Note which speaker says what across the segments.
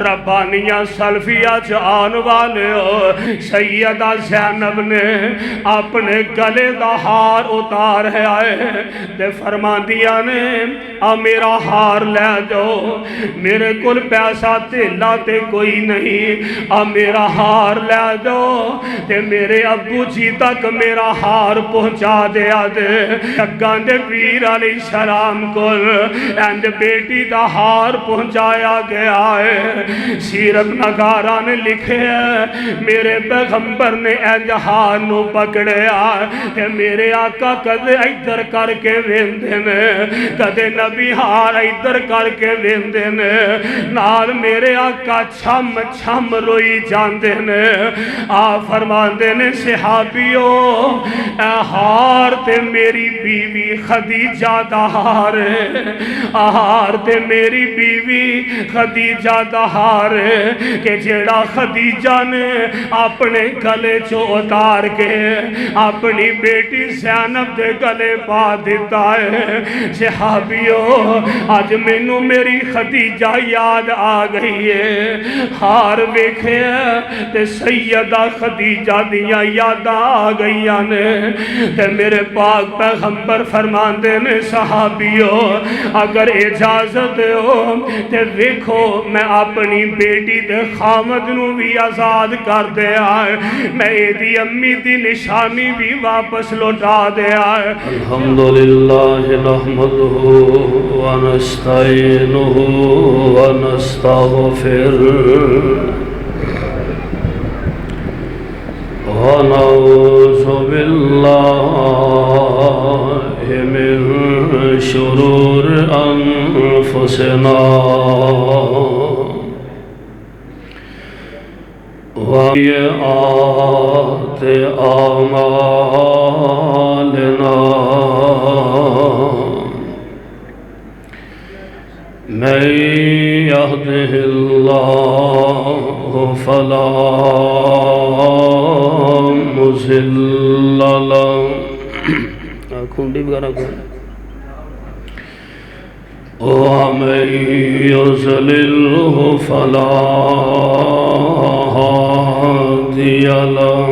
Speaker 1: ربانیہ سلفیہ آن والے سیدہ زینب نے اپنے گلے دا ہار اتار ہے آئے تے فرمان دیا نے میرا ہار لے جو میرے کل پیسہ تیلا تے کوئی نہیں میرا ہار لے جو تے میرے ابو جی تک میرا ہار پہنچا دیا دے اگان دے پیر علیہ السلام کل اینڈ بیٹی دا ہار پہنچایا گیا ہے۔ سیرت نگارہ نے لکھے ہیں میرے پیغمبر نے ہار نو پکڑیا کہ میرے آقا کدے ادھر کر کے ویندے نے کدے نبی ہار ادھر کر کے ویندے نے نال میرے آقا چھم چھم روئی جاندے نے فرماندے نے صحابیو اے ہار تے میری بیوی خدیجہ دا ہار ہار تے میری بیوی خدیجہ دا ہار کہ جیڑا خدیجہ نے اپنے گلے چو اتار کے اپنی بیٹی زینب دے گلے پا دیتا ہے۔ صحابیو آج مینوں میری خدیجہ یاد آ گئی ہے ہار ویکھے تے سیدہ خدیجہ دیا یاد آ گئی نے تے میرے پاک پیغمبر فرماندے نے صحابیو اگر اجازت ہو تے ویکھو میں اپنی بیٹی دے خامد نو بھی آزاد کر دے آئے میں ایدی امی دی نشانی بھی واپس لوٹا دے آئے۔
Speaker 2: الحمدللہ نحمدہ ونستعینہ ونستغفر ونعوذ باللہ من شرور انفسنا وسیئات اعمالنا من يهده الله فلا مضل له ومن يضلله فلا هادي له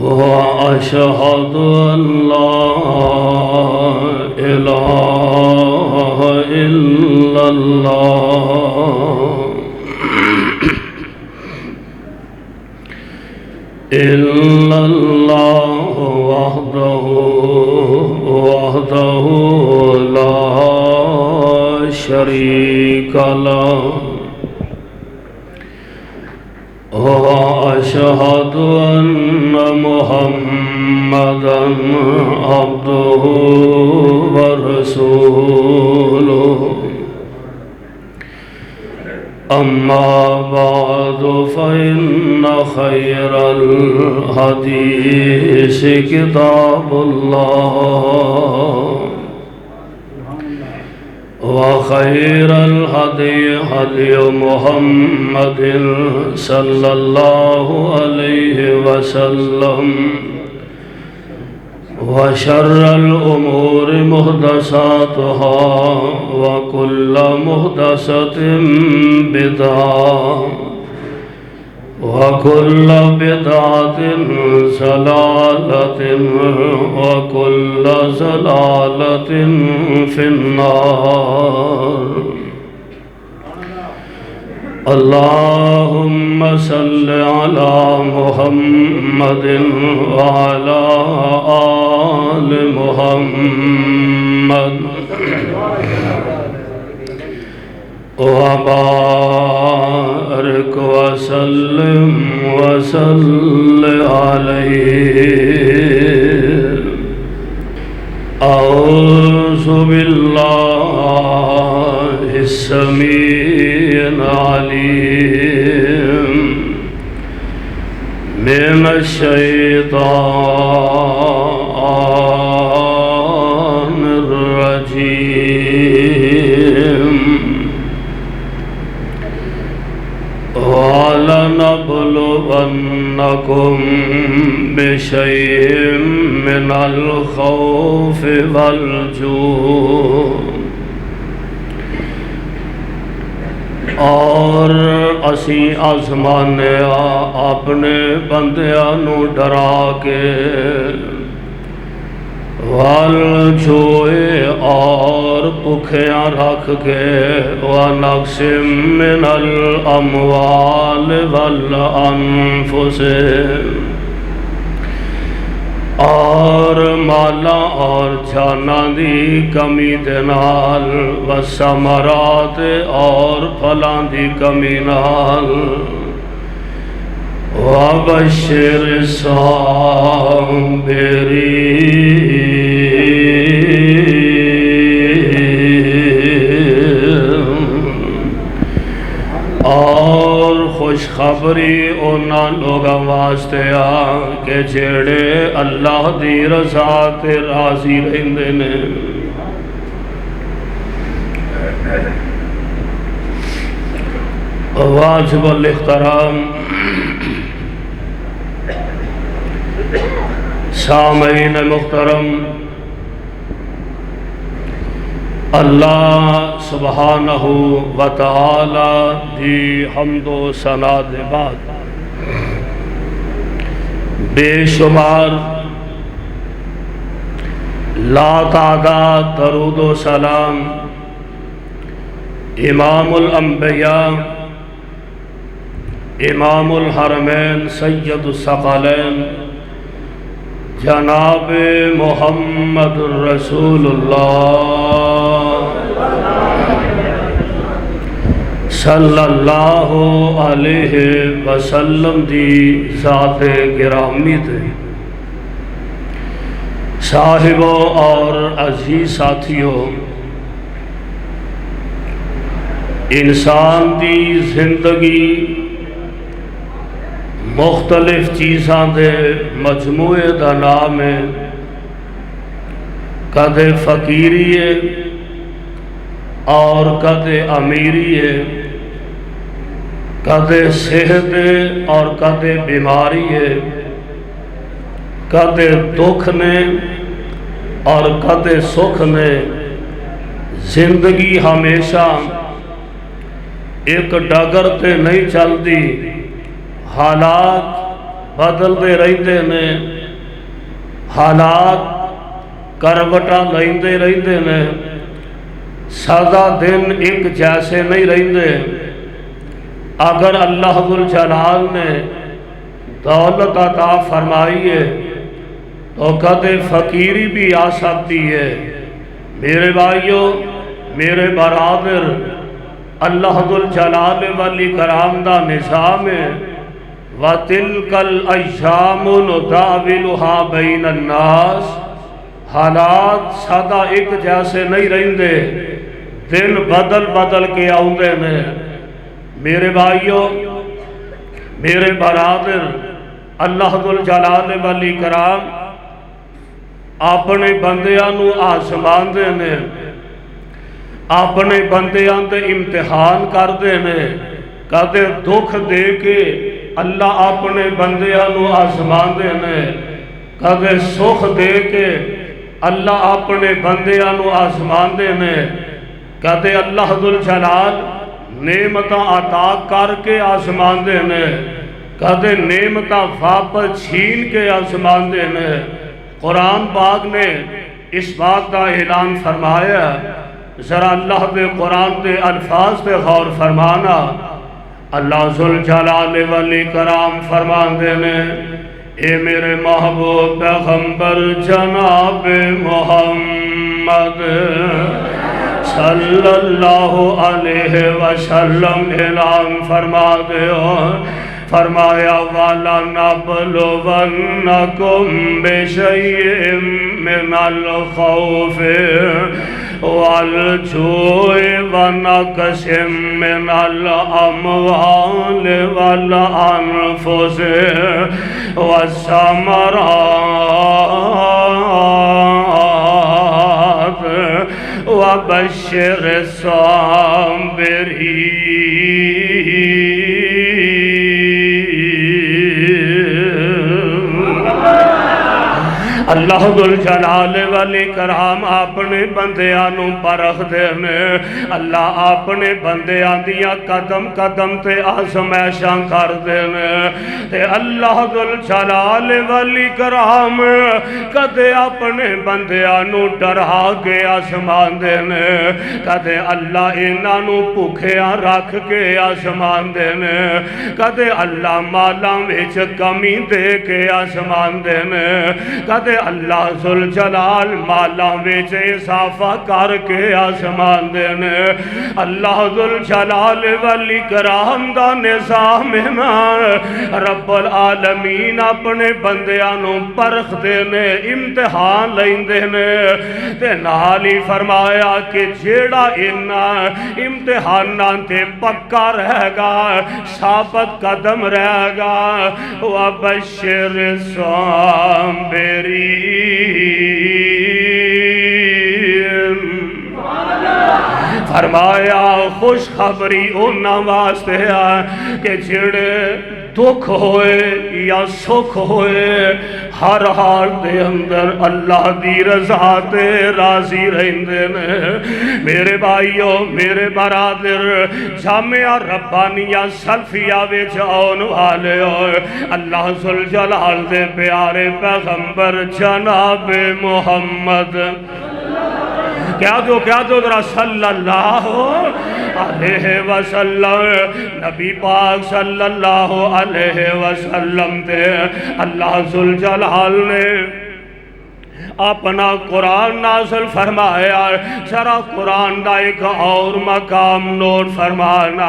Speaker 2: وأشهد أن لا إله إلا الله وحده لا شريك له وأشهد أن محمدًا عبده ورسوله أما بعد فإن خير الحديث كتاب الله وخير الهدي هدي محمد صلى الله عليه وسلم وشر الأمور محدثاتها وكل محدثة بدعة وكل بدعة ضلالة وكل ضلالة في النار اللهم صل على محمد وعلى آل محمد وبارك وسلم عليه أعوذ بالله السميع العليم من الشيطان الرجيم وَلَنَبْلُوَنَّكُمْ بِشَيْءٍ مِّنَ الْخَوْفِ وَالْجُوعِ اور اسی آزمانے اپنے بندیاں نو ڈرا کے وال جوئے اور بھکھیاں رکھ کے وَنَقْسٍ مِّنَ الْأَمْوَالِ وَالْأَنفُسِ اور مالا اور جانا دی کمی دے نال وَالثَّمَرَاتِ اور پھلاں دی کمی نال وَبَشِّرِ الصَّابِرِينَ اور خوشخبری انہاں لوگاں واسطے کہ جڑے اللہ دی رضا تے راضی رہندے نے واجب الاحترام سامعین محترم، اللہ سبحانہ وتعالی دی حمد و ثنا دے بعد بے شمار لا تعداد درود و سلام امام الانبیاء امام الحرمین سید الثقلین جناب محمد رسول اللہ صلی اللہ علیہ وسلم دی ذات گرامی تے صاحبوں اور عزیز ساتھیوں، انسان دی زندگی مختلف چیزاں دے مجموعے دا نام ہے، کدے فقیری ہے اور کدے امیری ہے، کدے صحت ہے اور کدے بیماری ہے، کدے دکھ نے اور کدے سکھ نے۔ زندگی ہمیشہ ایک ڈگر تے نہیں چلتی، حالات بدلتے رہتے ہیں، حالات کروٹاں لیندے رہتے ہیں، سدا دن ایک جیسے نہیں رہتے۔ اگر اللہ ذوالجلال نے دولت عطا فرمائی ہے تو کدے فقیری بھی آ سکتی ہے۔ میرے بھائیوں، میرے برادر، اللہ ذوالجلال والاکرام دا نظام ہے وَتِلْكَ الْأَيَّامُ نُدَاوِلُهَا بَيْنَ النَّاسِ۔ حالات سادہ ایک جیسے نہیں رہندے، دن بدل بدل کے آؤندے نے۔ میرے بھائیوں، میرے برادر، اللہ ذوالجلال والاکرام اپنے بندیاں نو آزمان دے نے، اپنے بندیاں دے امتحان کر دے نے۔ کدے دکھ دے کے اللہ اپنے بندیاں نو آزمان دے نے، کدے سکھ دے کے اللہ اپنے بندیاں نو آزمان دے نے، کدے اللہ ذوالجلال نعمتاں عطا کر کے آزمان دے نے، کدے نعمتاں واپس چھین کے آزمان دے نے۔ قرآن پاک نے اس بات کا اعلان فرمایا، ذرا اللہ دے قرآن دے الفاظ پہ غور فرمانا۔ اللہ ذوالجلال والاکرام فرماندے نے، اے میرے محبوب پیغمبر جناب محمد صلی اللہ علیہ وسلم اعلان فرما دے ہو، فرمایا وَلَنَبْلُوَنَّكُمْ بِشَيْءٍ مِّنَ الْخَوْفِ وَالْجُوعِ وَنَقْصٍ مِّنَ الْأَمْوَالِ وَالْأَنفُسِ وَالثَّمَرَاتِ وَبَشِّرِ الصَّابِرِينَ۔
Speaker 1: اللہ ذل جلال والاکرام اپنے بندیاں نو پرکھ دے نے اللہ اپنے بندیاں دیاں قدم قدم تے آزمائشاں کر دے نے تے اللہ ذل جلال والاکرام کدے اپنے بندیاں نو ڈرا کے آسمان دے نے کدے اللہ انہاں نو بھوکھیاں رکھ کے آسمان دے نے کدے اللہ مالاں وچ کمی دے کے آسمان دے نے کدے اللہ ذل جلال مالاں وچ اضافہ کر کے آسمان دے نے اللہ ذل جلال والاکرام دا نظام رب العالمین اپنے بندیاں نو پرکھ دے نے امتحان لیندے نے تے نال ہی فرمایا کہ جیڑا انہاں امتحاناں تے پکا رہے گا ثابت قدم رہے گا وَبَشِّرِ الصَّابِرِينَ فرمایا خوشخبری انہاں واسطے ہے کہ جڑے دکھ ہوئے یا سکھ ہوئے ہر حال دے اندر اللہ دی رضا تے راضی رہندے نے میرے بھائیو میرے برادر جامعہ ربانیہ سلفیہ وچ آن والے ہوئے اللہ ذل جلال دے پیارے پیغمبر جناب محمد کیا دو ذرا صلی اللہ علیہ وسلم نبی پاک صلی اللہ علیہ وسلم تے اللہ ذل جلال نے اپنا قرآن نازل فرمایا ذرا قرآن دا ایک اور مقام نوٹ فرمانا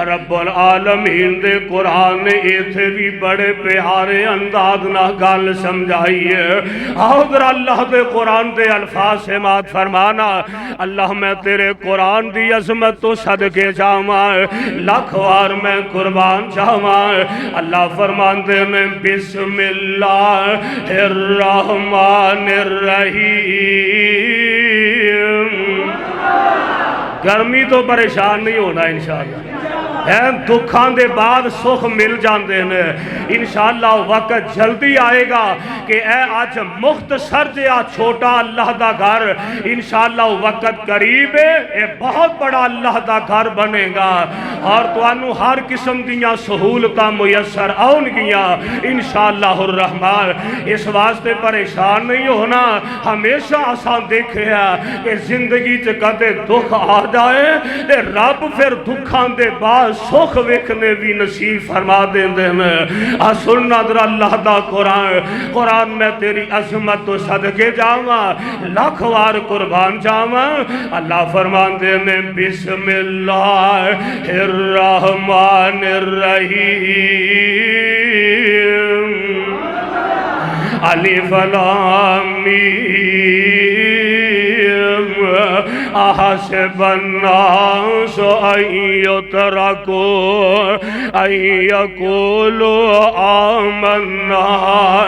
Speaker 1: رب العالمین دے قرآن نے ایتھے بھی بڑے پیارے انداز نہ گل سمجھائیے اور اللہ دے قرآن دے الفاظ سماعت فرمانا اللہ میں تیرے قرآن دی عظمت تو صدقے جاواں لاکھ وار میں قربان جاواں اللہ فرماندے نے بسم اللہ الرحمن الرحیم گرمی تو پریشان نہیں ہونا انشاءاللہ دکھان دے بعد سکھ مل جاندے نے انشاءاللہ وقت جلدی آئے گا کہ اے آج مختصر جیا چھوٹا اللہ دا گھر انشاءاللہ وقت قریب ہے اے بہت بڑا اللہ دا گھر بنے گا اور تو انو ہر قسم دیاں سہولتاں میسر آن گیا انشاءاللہ الرحمن اس واسطے پریشان نہیں ہونا ہمیشہ آسان دیکھے ہے کہ زندگی چکتے دکھ آ جائے تے رب پھر دکھان دے بعد سکھ ویکھنے بھی نصیب فرما دیں سننا در اللہ دا قرآن میں تیری عظمت تو صدقے جاواں لاکھ وار قربان جاواں اللہ فرمان دے بسم اللہ الرحمن الرحیم الف لام میم احسب الناس ان يتركوا ان يقولوا آمنا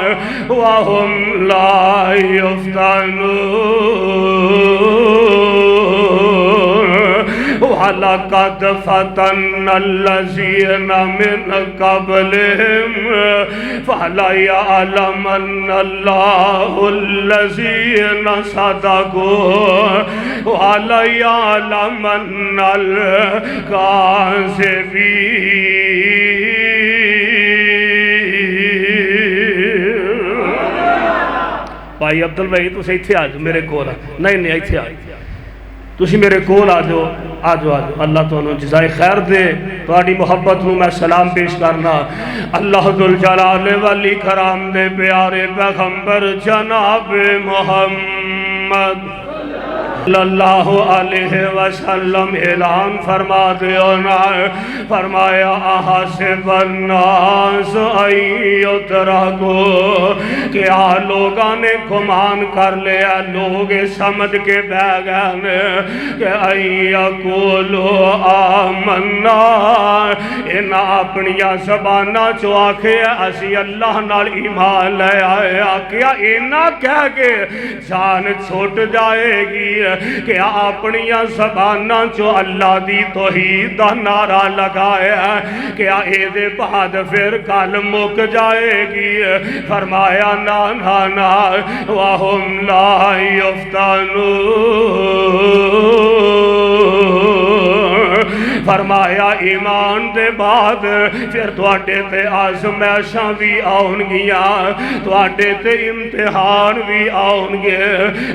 Speaker 1: وهم لا يفتنون وَلَقَدْ فَتَنَّا الَّذِينَ مِنْ قَبْلِهِمْ فَلَيَعْلَمَنَّ اللَّهُ الَّذِينَ صَدَقُوا وَلَيَعْلَمَنَّ الْكَاذِبِينَ بھائی عبدال بھائی تو سے اتھے آج میرے کول نہیں اتھے آج تُسی میرے کول آجو اللہ تو انہوں جزائے خیر دے تو آڑی محبت نو میں سلام پیش کرنا اللہ ذل جلال والاکرام دے پیارے پیغمبر جناب محمد صلی اللہ علیہ وسلم اعلان فرما دیونا فرمایا احسب الناس ان یترکوا کہ لوگاں نے گمان کر لیا لوگ سمجھ کے بہ گئے کہ ان یقولوا آمنا انہاں اپنیاں زباناں چو آکھے اسی اللہ نال ایمان لے آئے کیا اینا کہہ کے جان چھوٹ جائے گی کیا اپنیاں زباناں چو اللہ دی توحید دا نعرہ لگائے کیا اے دے بعد پھر کل مک جائے گی فرمایا نا نا نا وَهُمْ لَا يُفْتَنُونَ فرمایا ایمان دے بعد پھر تواڈے تے آزمائشاں بھی آؤن گیاں تواڈے تے امتحان بھی آؤن گے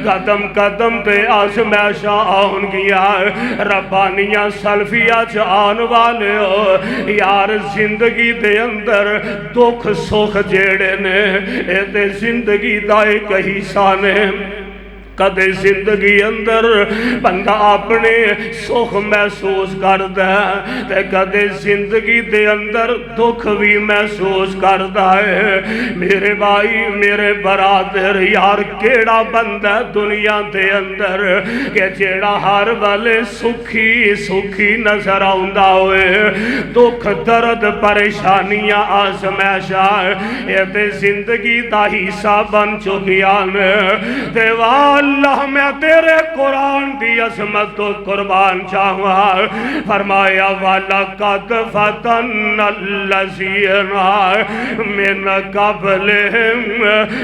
Speaker 1: قدم قدم تے آزمائشاں آؤن گیاں ربانیاں سلفیہ آن والے ہو یار زندگی دے اندر دکھ سکھ جیڑے نے اے تے زندگی دا ایک حصہ نے کدے زندگی اندر بندہ اپنے سکھ محسوس کردا ہے تے کدے زندگی دے اندر دکھ بھی محسوس کردا ہے میرے بھائی میرے برادر یار کیڑا بندہ دنیا دے اندر کہ جیڑا ہر والے سکھی سکھی نظر آوندا ہوئے دکھ درد پریشانیاں آزمائشاں اے تے زندگی دا حصہ بن چکیان تے اللہ میں تیرے قرآن دی عظمت تو قربان چاہواں فرمایا وَلَقَدْ فَتَنَّ الَّذِينَ مِنْ قَبْلِهِمْ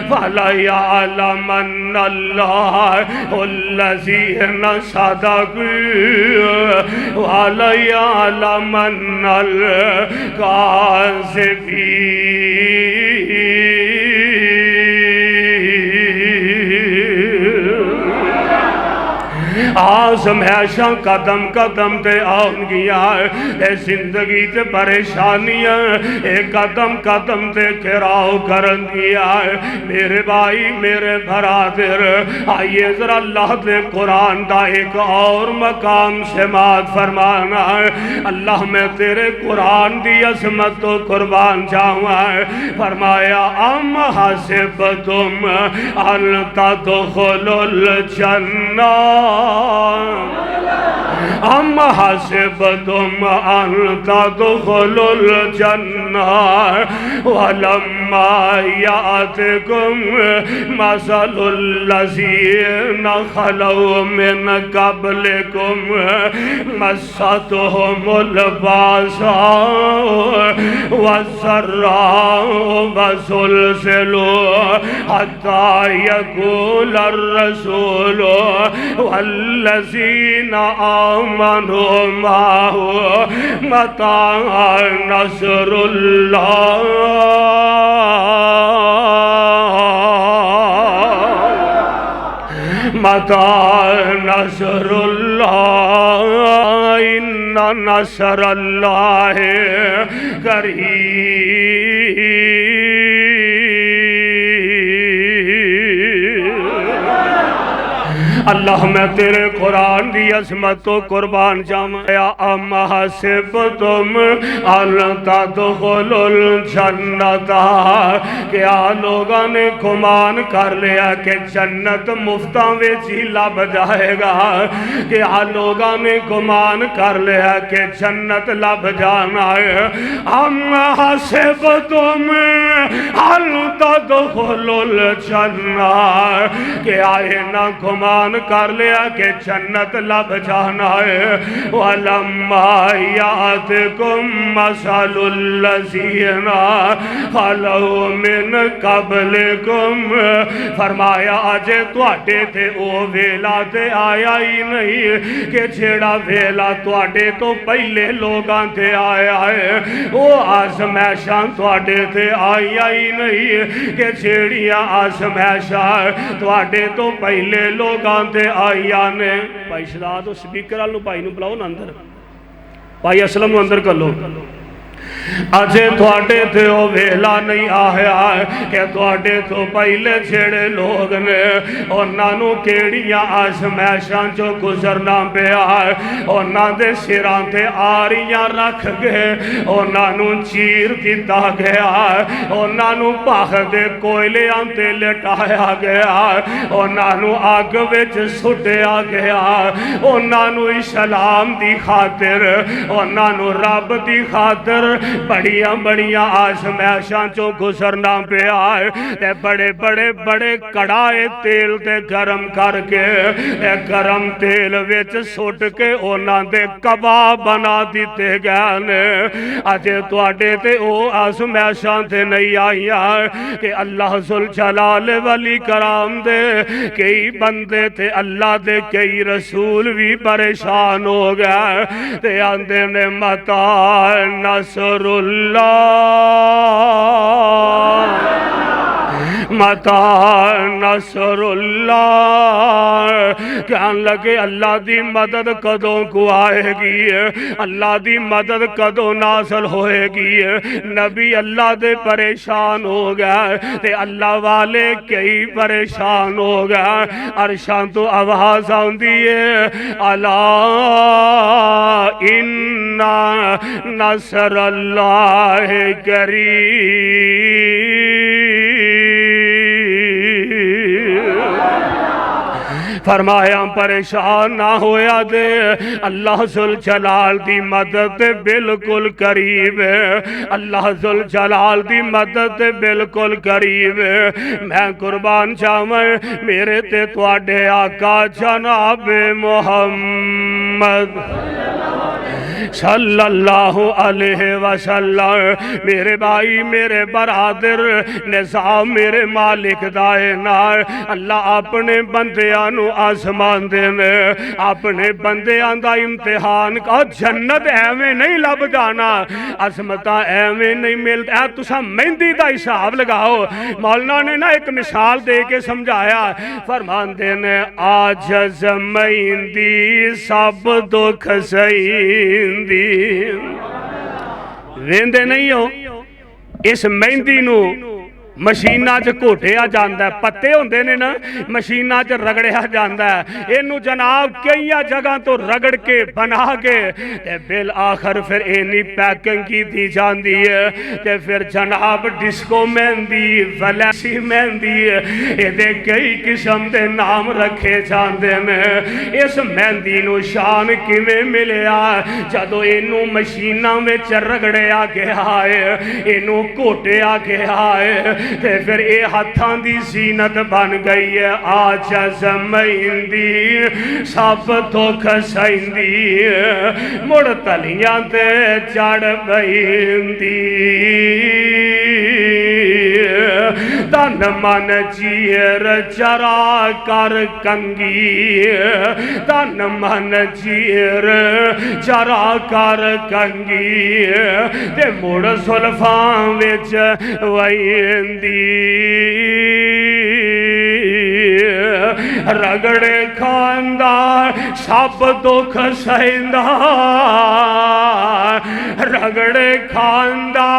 Speaker 1: فَلَيَعْلَمَنَّ اللَّهُ الَّذِينَ صَدَقُوا وَلَيَعْلَمَنَّ الْكَاذِبِينَ آزمائشاں قدم قدم تے آن گیا اے زندگی تے پریشانیاں اے قدم قدم تے کراؤ کرن گیا میرے بھائی میرے برادر آئیے ذرا اللہ دے قرآن دا ایک اور مقام سماعت فرمانا اللہ میں تیرے قرآن دی عظمت تو قربان جاؤں فرمایا ام حسبتم ان تدخلوا الجنہ ام حسبتم ان تدخلوا الجنہ ولما یاتکم مثل الذین خلوا من قبلکم مستهم الباساء والضراء وزلزلوا حتى يقول الرسول والذین آمنوا معه متى نصر اللہ متى نصر اللہ ان نصر اللہ قریب اللہ میں تیرے قرآن دی عظمت تو قربان جاؤں یا ام حسبتم ان تدخلوا الجنت کیا لوگوں نے گمان کر لیا کہ جنت مفتاں وچ ہی لب جائے گا کیا لوگوں نے گمان کر لیا کہ جنت لب جانا ہے ام حسبتم ان تدخلوا الجنت کیا نہ گمان کر لیا کہ جنت لب جانا ہے وَلَمَّا يَأْتِكُمْ مَثَلُ الَّذِينَ خَلَوْا مِنْ قَبْلِكُمْ فرمایا آجے تواڈے تے او ویلا تے آیا ہی نہیں کہ جیڑا ویلا تواڈے تو پہلے لوگاں تے آیا ہے وہ آزمائشاں تواڈے تے آیا ہی نہیں کہ جیڑیاں آزمائشاں تواڈے تو پہلے لوگاں تے آئیاں نے بھائی شداد و سپیکر آلو بھائی نو بلاؤ نا اندر بھائی اسلام نو اندر کر لو اجے تواڈے تے او ویلا نہیں آیا کہ تواڈے تو پہلے جڑے لوگ نے انہاں نو کیڑیاں آزمائشاں جو گزرنا پیا انہاں دے سراں تے آریاں رکھ گئے انہاں نو چیر دتا گیا انہاں نو پاخ دے کوئلیاں تے لٹایا گیا انہاں نو آگ وچ سٹیا گیا انہاں نو اسلام دی خاطر انہاں نو رب دی خاطر بڑیاں بڑیاں آزمائشاں چوں گزرنا پیا تے بڑے بڑے بڑے کڑائے تیل تے گرم کر کے گرم تیل وچ سٹ کے انہاں دے کباب بنا دیتے گئے نے اجے تواڈے تے او آزمائشاں تے نہیں آئیاں کہ اللہ ذوالجلال ولی کرام دے کئی بندے تے اللہ دے کئی رسول بھی پریشان ہو گئے تے آندے نے متا نصر اللہ متا نصر اللہ کہنے لگے اللہ دی مدد کدوں کو آئے گی اللہ دی مدد کدوں نازل ہوئے گی نبی اللہ دے پریشان ہو گئے تے اللہ والے کئی پریشان ہو گئے عرشاں تو آواز آندی ہے الا ان نصر اللہ قریب فرمایا پریشان نہ ہویا دے اللہ ذوالجلال دی مدد بالکل قریب ہے اللہ ذوالجلال دی مدد بالکل قریب ہے میں قربان جاواں میرے تے تواڈے آقا جناب محمد صلی اللہ علیہ وسلم میرے بھائی میرے برادر نظام میرے مالک دائنار اللہ اپنے بندیاں نو آزمان دینے اپنے بندیاں دا امتحان کا جنت ایویں نہیں لب جانا عظمتہ ایویں نہیں ملتا ہے تسا مہندی دا حساب لگاؤ مولانا نے نا ایک مثال دے کے سمجھایا فرمان دینے آجز مہندی سب دکھ سہین ویندے نہیں ہو اس مہندی نو مشینہ چ گھوٹیا جاندا ہے پتے ہوندے نے نا مشینہ چ رگڑیا جاندا ہے اینو جناب کئی جگہ تو رگڑ کے بنا کے تے بالآخر پھر اینی پیکنگ کی دی جاندی ہے تے پھر جناب ڈسکو مہندی ولیسی مہندی اے دے کئی قسم دے نام رکھے جاندے نے اس مہندی نو شان کیویں ملیا جدو اینو مشینہ وچ رگڑیا گیا ہے اینو گھوٹیا گیا ہے تے پھر اے ہتھاں دی زینت بن گئی ہے آجز مہندی سب دکھ سہندی مڑ تلیاں تے چڑھ بہندی تن من چیر چرا کر کنگی تن من چیر چرا کر کنگی تے مڑ زلفاں وچ ویندی رگڑے کھاندا سب دکھ سہندا رگڑے کھاندا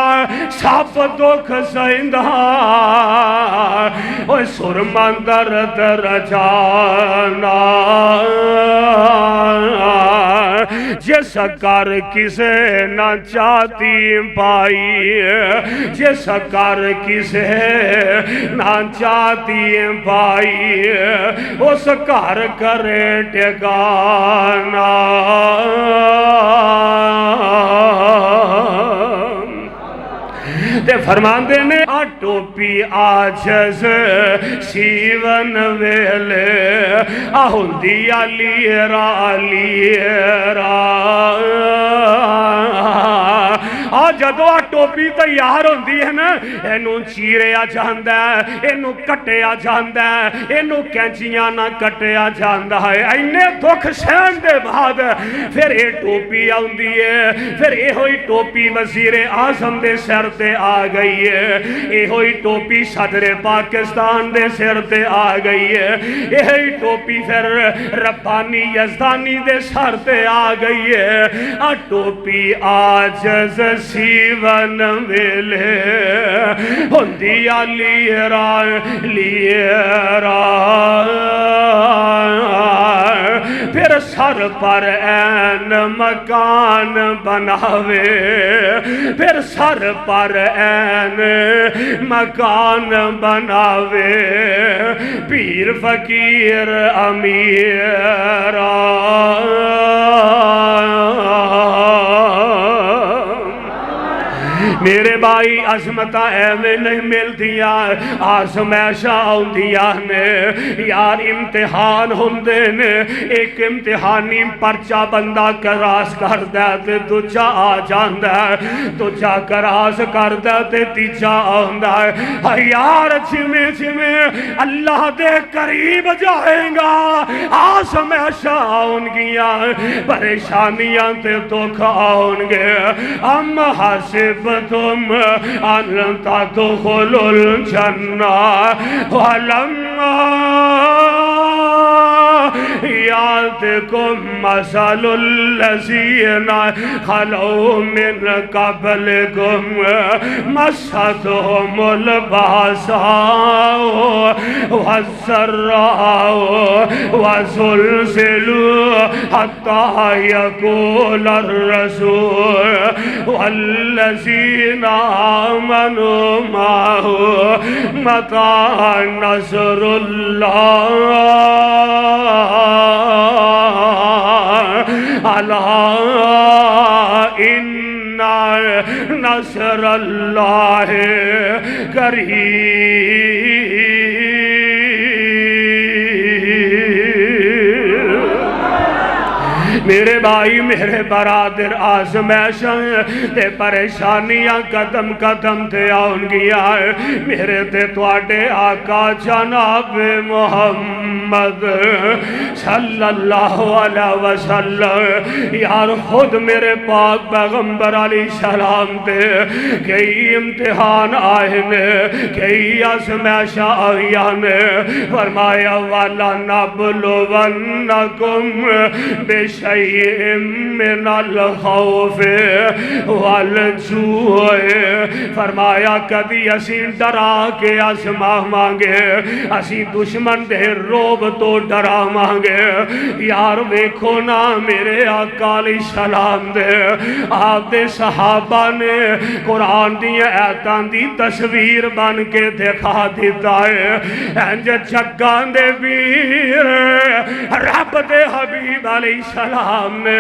Speaker 1: سب دکھ سہندا اوہ سرما درد رجانا جس کر کسے نہ چاہتی پائی جس کر کسے نہ چاہتی پائی اس کر کرے ٹھکانا تے فرماندے نے ٹوپی آجز سیون ویلے آہندی لیرا لیرا جدو ٹوپی تیار ہوندی ہے نا اینو چیریا جاندا ہے اینو کٹیا جاندا ہے اینو کینچیاں نہ کٹیا جاندا ہے اینے دکھ سہن دے بعد پھر اے ٹوپی آندی ہے پھر اے ہوئی ٹوپی وزیر اعظم دے سر تے آ گئی ہے اے ہوئی ٹوپی صدر پاکستان دے سر تے آ گئی ہے اے ہوئی ٹوپی پھر ربانی یزدانی دے سر تے آ گئی ہے ٹوپی آجز سیون ویلے ہندیا لیرا لیرا پھر سر پر این مکان بناوے پھر سر پر این مکان بناوے پیر فقیر امیر میرے بھائی عظمت ایویں نہیں ملدیاں آزمائشاں آؤندیاں نے یار امتحان ہوندے نے ایک امتحانی پرچا بندہ کراس کر دے تے دوجا آ جاندا ہے دوجا کراس کر دے تے تیجا آندا ہے یار جویں جویں اللہ دے قریب جائیں گا آزمائشاں آؤں گیاں پریشانیاں تے دکھ آؤں گے ام حسبتم ان تدخلوا الجنہ ولما یاتکم مثل الذین خلوا من قبلکم مستهم البأساء والضراء وزلزلوا حتى يقول الرسول والذین آمنوا معه متى نصر اللہ اللہ ان نصر اللہ قریب میرے بھائی میرے برادر آزمائشاں تے پریشانیاں قدم قدم تے آن گیا میرے تے تواڈے آقا جناب محمد صلی اللہ علیہ وسلم یار خود میرے پاک پیغمبر علیہ السلام تے کئی امتحان آئے نے کئی آزمائشاں آئیاں نے فرمایا والا نبلونکم بشیء من الخوف والجوع فرمایا کدی اسی ڈرا کے آزما مانگے اسی دشمن دے روب تو ڈرا مانگے یار ویکھو نا میرے آقا علیہ السلام دے آپ دے صحابہ نے قرآن دی آیتاں دی تصویر بن کے دکھا دیتا ہے انج جگان دے ویر رب دے حبیب علیہ السلام نے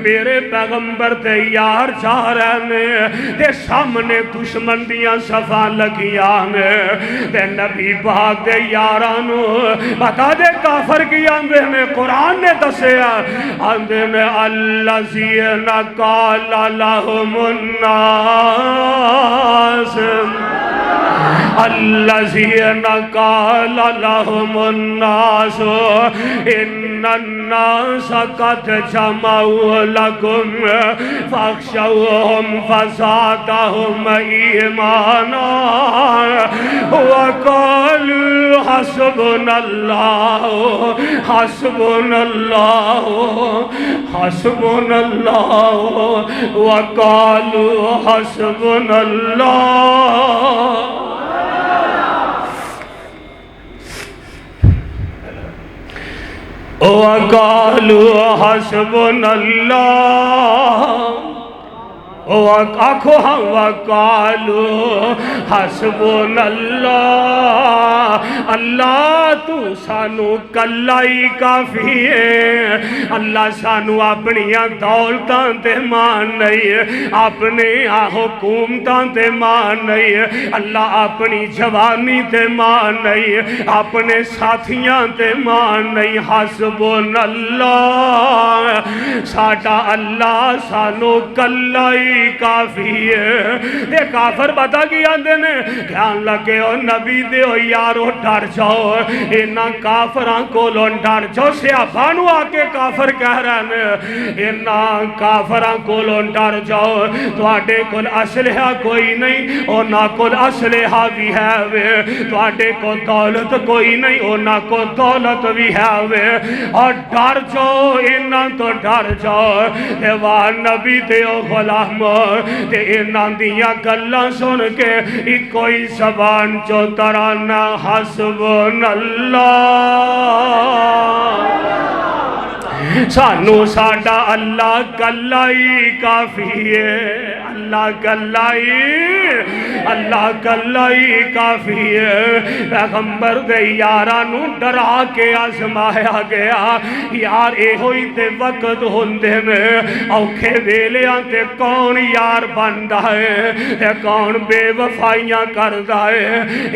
Speaker 1: میرے پیغمبر تے یار جا رہے نے تے سامنے دشمن دیاں صفاں لگیاں نے تے نبی پاک دے یارانو بتا دے کافر کی آندے نے قرآن نے دسیا آندے نے الذین قال لهم الناس الذین قال لهم الناس ان الناس قد جمعوا لكم فاخشوهم فزادهم ایمانا وقالوا حسبنا الله حسبنا الله حسبنا الله وقالوا حسبنا الله وقالوا حسبنا الله وقالوا حسبنا اللہ اللہ تو سانو کلائی کافی ہے اللہ سانو اپنی دولتاں تے مان نہیں اپنے حکومتاں تے مان نہیں اللہ اپنی جوانی تے مان نہیں اپنے ساتھیاں تے مان نہیں حسبنا اللہ ساڈا اللہ سانو کلائی کافی ہے یہ کافر بتا کی آندے نے دھیان لگے او نبی دے او یارو ڈر جاؤ اینا کافران کو لون ڈر جاؤ سیابانو آکے کافر کہہ رہے ہیں اینا کافران کو لون ڈر جاؤ تو آڈے کل اسلحہ کوئی نہیں او نا کل اسلحہ بھی ہے وے تو آڈے کو دولت کوئی نہیں او نا کو دولت بھی ہے وے اور ڈر جاؤ اینا تو ڈر جاؤ ایوان نبی دے او غلام تے انہاں دیاں گلاں سن کے ایک کوئی زبان جو ترانہ حسبنا اللہ سانو ساڈا اللہ کلا ہی کافی ہے، اللہ کلا ہی کافی ہے۔ پیغمبر دے یارانو ڈرا کے آزمایا گیا، یار اے ہوئی تے وقت ہوندے نے اوکھے ویلیاں تے کون یار بندا ہے، تے کون بے وفائیاں کردا ہے۔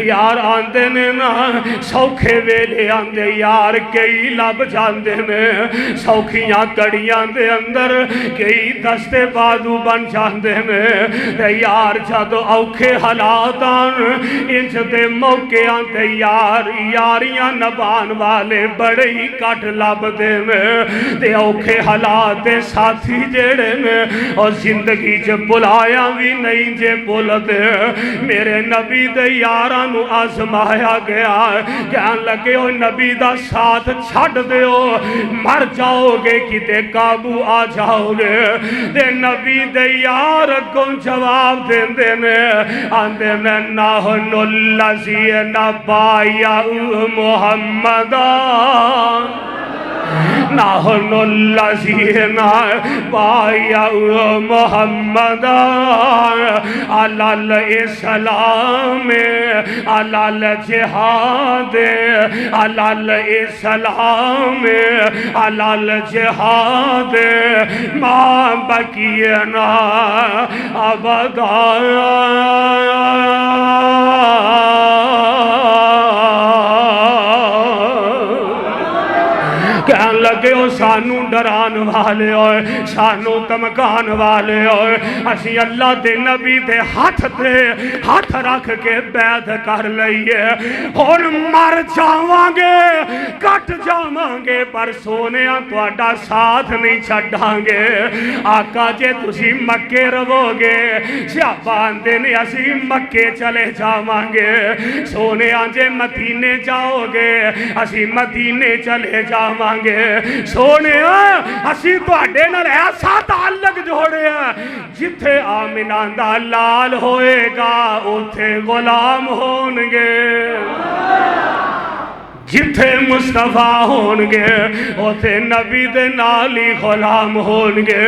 Speaker 1: یار آندے نے نا سوکھے ویلے آندے یار کئی لب جاندے نے، سوکھیاں کڑیاں دے اندر کئی دستے بازو بن جاندے نے، تے یار جد اوکھے حالاتاں انج دے موقع آندے یار یاریاں نبان والے بڑے ہی کٹ لب دے نے، تے اوکھے حالات دے ساتھی جیڑے نے اور زندگی جے بلایا بھی نہیں جے بولتے۔ میرے نبی دے یارانو آزمایا گیا، کہن لگے او نبی دا ساتھ چھڑ دیو مر جاؤ گے کتے قابو آ جاؤ گے۔ تے نبی دے یار کو جواب دین دینے آندے نے نحن الذین بایعوا محمدا، نحن الذین بایعوا محمدا علی الاسلام علی الجہاد علی الاسلام علی الجہاد ما بقینا ابدا۔ کہن لگے ہو سانو ڈران والے ہوئے، سانو تمکان والے ہوئے، اسی اللہ دے نبی دے ہاتھ تے ہاتھ رکھ کے بیعت کر لئیے، ہن مر جاواں گے کٹ جاواں گے پر سونیاں تواڈا ساتھ نہیں چھڈاں گے۔ آقا جے تسی مکے رہو گے، صحابہ دے نے اسی مکے چلے جاواں گے، سونیاں جے مدینے جاؤ گے اسی مدینے چلے جاواں گے۔ سونے اسی تو اڈے نہ رہا ایسا تعلق جوڑے ہیں، جتھے آمنہ دا لال ہوئے گا اتھے غلام ہونگے، جتھے مصطفیٰ ہونگے اتھے نبی دے نالی غلام ہونگے۔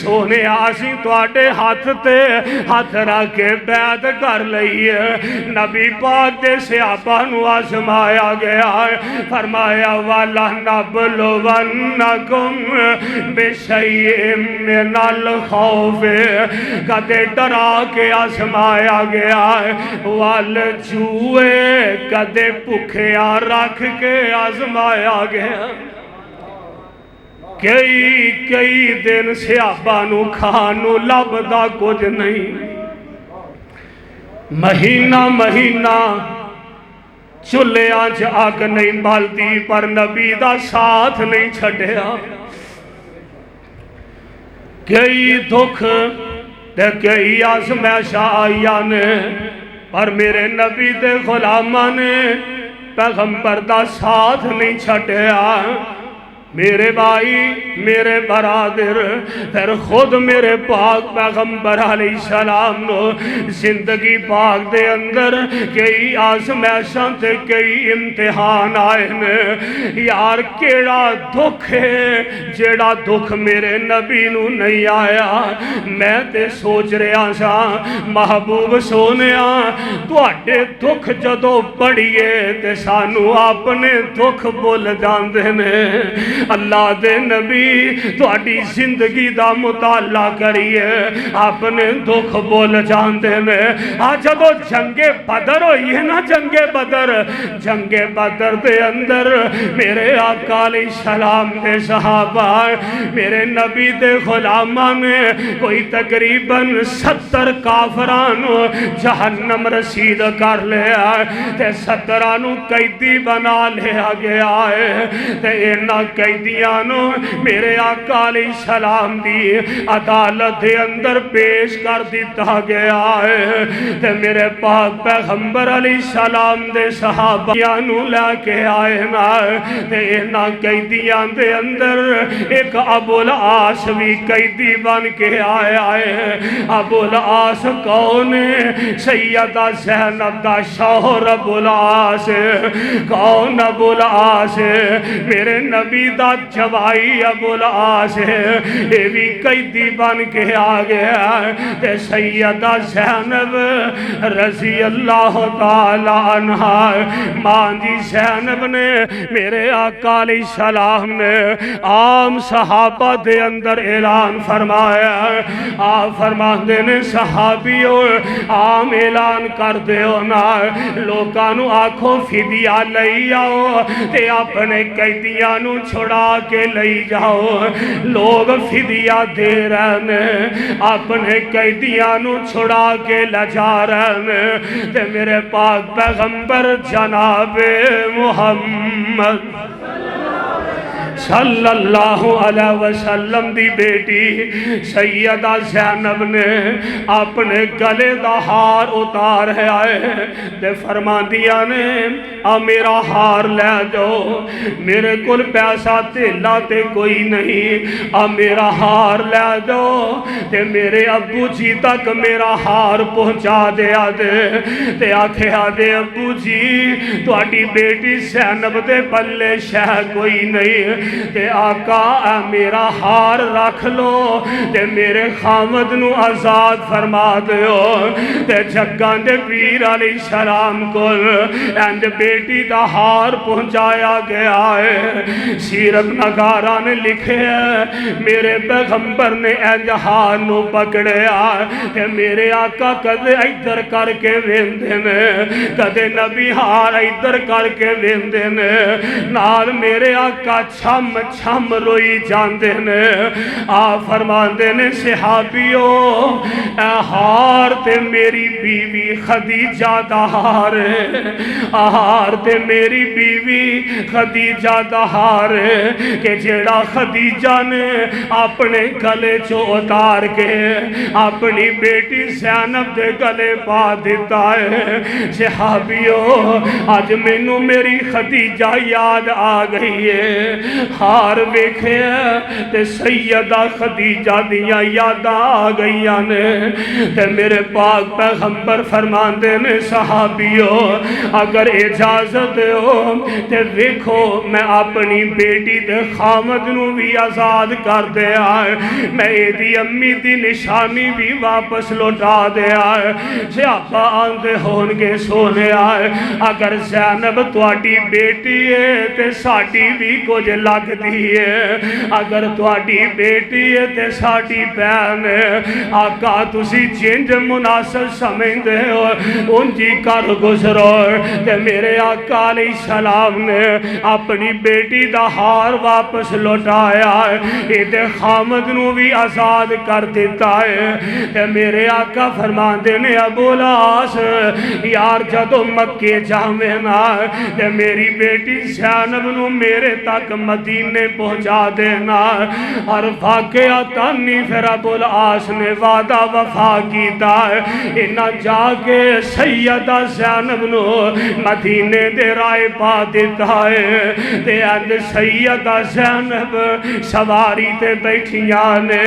Speaker 1: سونے آسی تو آٹے ہاتھ تے ہاتھ رکھ کے بیعت کر لئیے، نبی پاک دے صحابہ نو آزمایا گیا ہے، فرمایا وَلَنَبْلُوَنَّكُمْ بِشَيْءٍ مِّنَ الْخَوْفِ، کدے ڈرا کے آزمایا گیا ہے، وَالْجُوعِ کدے بھوکھیاں رکھ کے آزمایا گیا۔ کئی دن صحابہ نو کھانو لبدا کچھ نہیں، مہینہ چلے آج آگ نہیں بالتی پر نبی دا ساتھ نہیں چھڑیا۔ کئی دکھ تے کئی آزمائشاں آئیاں نے پر میرے نبی دے غلاماں نے پیغمبر دا ساتھ نہیں چھٹیا۔ میرے بھائی میرے برادر پھر خود میرے پاک پیغمبر علیہ السلام نو زندگی پاک دے اندر کئی آزمائشاں تے کئی امتحان آئے نے۔ یار کیڑا دکھ ہے جیڑا دکھ میرے نبی نو نہیں آیا۔ میں تے سوچ رہا سا محبوب سونیا تو اڈے دکھ جدو پڑیے تے سانو اپنے دکھ بول جاندے نے۔ اللہ دے نبی تو اڈی زندگی دا مطالعہ کریے اپنے دکھ بول جاندے میں۔ آج جدو جنگ بدر ہوئی ہے نا، جنگ بدر دے اندر میرے آقا علیہ السلام دے صحابہ میرے نبی دے غلامہ نے کوئی تقریباً 70 کافرانو جہنم رسید کر لیا تے 17 قیدی بنا لیا گیا ہے تے اینا قیدیانو میرے آقا علیہ السلام دی عدالت دے اندر پیش کر دیتا گیا ہے تے میرے پاک پیغمبر علیہ السلام دے صحابیانو لے کے آئے نا تے اینا قیدیان دے اندر ایک ابو العاص بھی قیدی بن کے آیا ہے۔ ابو العاص کون ہے؟ سیدہ زینب دا شوہر ابو العاص کون؟ ابو العاص میرے نبی دا دا جوائی ابو العاص یہ بھی قیدی بن کے آ گیا تے سیدہ زینب رضی اللہ تعالی عنہ ماں جی زینب نے میرے آقا علیہ السلام نے عام صحابہ دے اندر اعلان فرمایا آپ فرماندے نے صحابیوں عام اعلان کر دیو نا لوکانو آنکھوں فدیہ لئی آؤ تے اپنے قیدیاں نو چھڑا کے لئی جاؤ لوگ فدیہ دے رہنے اپنے قیدیاں نو چھڑا کے لجا رہنے تے میرے پاک پیغمبر جناب محمد صلی اللہ علیہ وسلم دی بیٹی سیدہ زینب نے اپنے گلے دا ہار اتار ہے آئے دے فرمان دیا نے میرا ہار لے جاؤ میرے کل پیسہ تیلا تے کوئی نہیں میرا ہار لے جاؤ تے میرے ابو جی تک میرا ہار پہنچا دیا دے تے آکھے آدھے ابو جی تو آٹی بیٹی زینب دے پلے شہ کوئی نہیں تے آقا اے میرا ہار رکھ لو تے میرے خامد نو آزاد فرما دیو تے جگان دے پیر علیہ السلام کو اند بیٹی دا ہار پہنچایا گیا ہے سیرت نگارہ نے لکھے میرے پیغمبر نے اند ہار نو پکڑیا تے میرے آقا کدے ادھر کر کے ویندے نے کدے نبی ہار ادھر کر کے ویندے نے نال میرے آقا چھم چھم روئی جاندے نے آپ فرماندے نے صحابیو اے ہار تے میری بیوی خدیجہ دا ہار ہار تے میری بیوی خدیجہ دا ہار کہ جیڑا خدیجہ نے اپنے گلے چو اتار کے اپنی بیٹی زینب دے گلے پا دیتا ہے صحابیو آج مینوں میری خدیجہ یاد آ گئی ہے ہار ویکھے تے سیدہ خدیجہ دیاں یاداں آ گئیاں نے تے میرے پاک پیغمبر فرماندے نے صحابیو اگر اجازت ہو تے ویکھو میں اپنی بیٹی دے خامد نو بھی آزاد کر دیا ہے میں ایدی امی دی نشانی بھی واپس لوٹا دیا ہے سیاپا آندے ہونگے سونے آئے اگر زینب تواڈی بیٹی ہے تے ساڈی بھی کچھ لگ دیئے اگر تواڈی بیٹی ہے تے ساڈی بہن ہے آقا تسی جنج مناسب سمجھ دے ہو ان جی کر گزرو تے میرے آقا علیہ السلام نے اپنی بیٹی دا ہار واپس لوٹایا ہے ایدے خامد نو بھی آزاد کر دیتا ہے تے میرے آقا فرماندے نے ابو العاص یار جدو مکے جاوینا تے میری بیٹی زینب نو میرے تک مدینے پہنچا دینا اور واقعہ تانی پھر ابو العاص نے وعدہ وفا کیتا ہے انہا جا کے سیدہ زینب نو مدینے دے رائے پا دیتا ہے تے اند سیدہ زینب سواری تے بیٹھیاں نے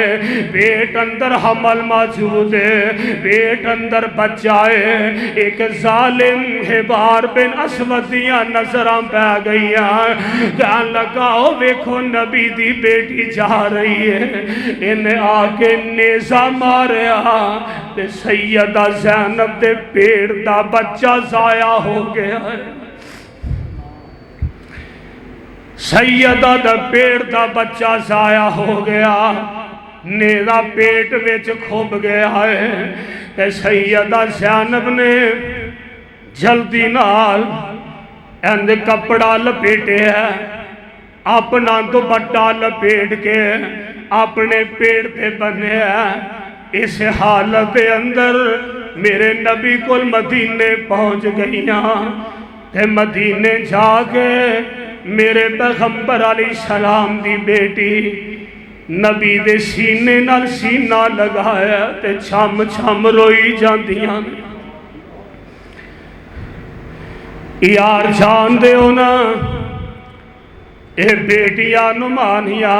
Speaker 1: پیٹ اندر حمل موجود ہے پیٹ اندر بچہ ہے ایک ظالم حبار بن اسودیاں نظراں پہ گئیاں کہاں لگاؤ ویکھو نبی دی بیٹی جا رہی ہے انہیں آکے نیزہ ماریا تے سیدہ زینب دے پیڑ دا بچہ ضائع ہو گیا ہے سیدہ دا پیڑ دا بچہ ضائع ہو گیا نیزہ پیٹ وچ کھوب گیا ہے تے سیدہ زینب نے جلدی نال اند کپڑا لپیٹے ہے اپنا دوپٹہ لپیٹ کے اپنے پیڑ پہ بنے ہیں اس حالت کے اندر میرے نبی کو مدینے پہنچ گئیاں تے مدینے جا کے میرے پیغمبر علیہ السلام دی بیٹی نبی دے سینے نال سینہ لگایا تے چھم چھم روئی جاندیاں یار جان دے ہونا اے بیٹیاں نمانیاں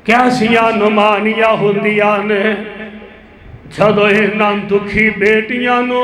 Speaker 1: کیسیاں نمانیاں ہوندیاں نے جدو اینا دکھی بیٹیاں نو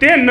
Speaker 1: 3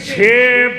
Speaker 1: 6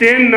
Speaker 1: 3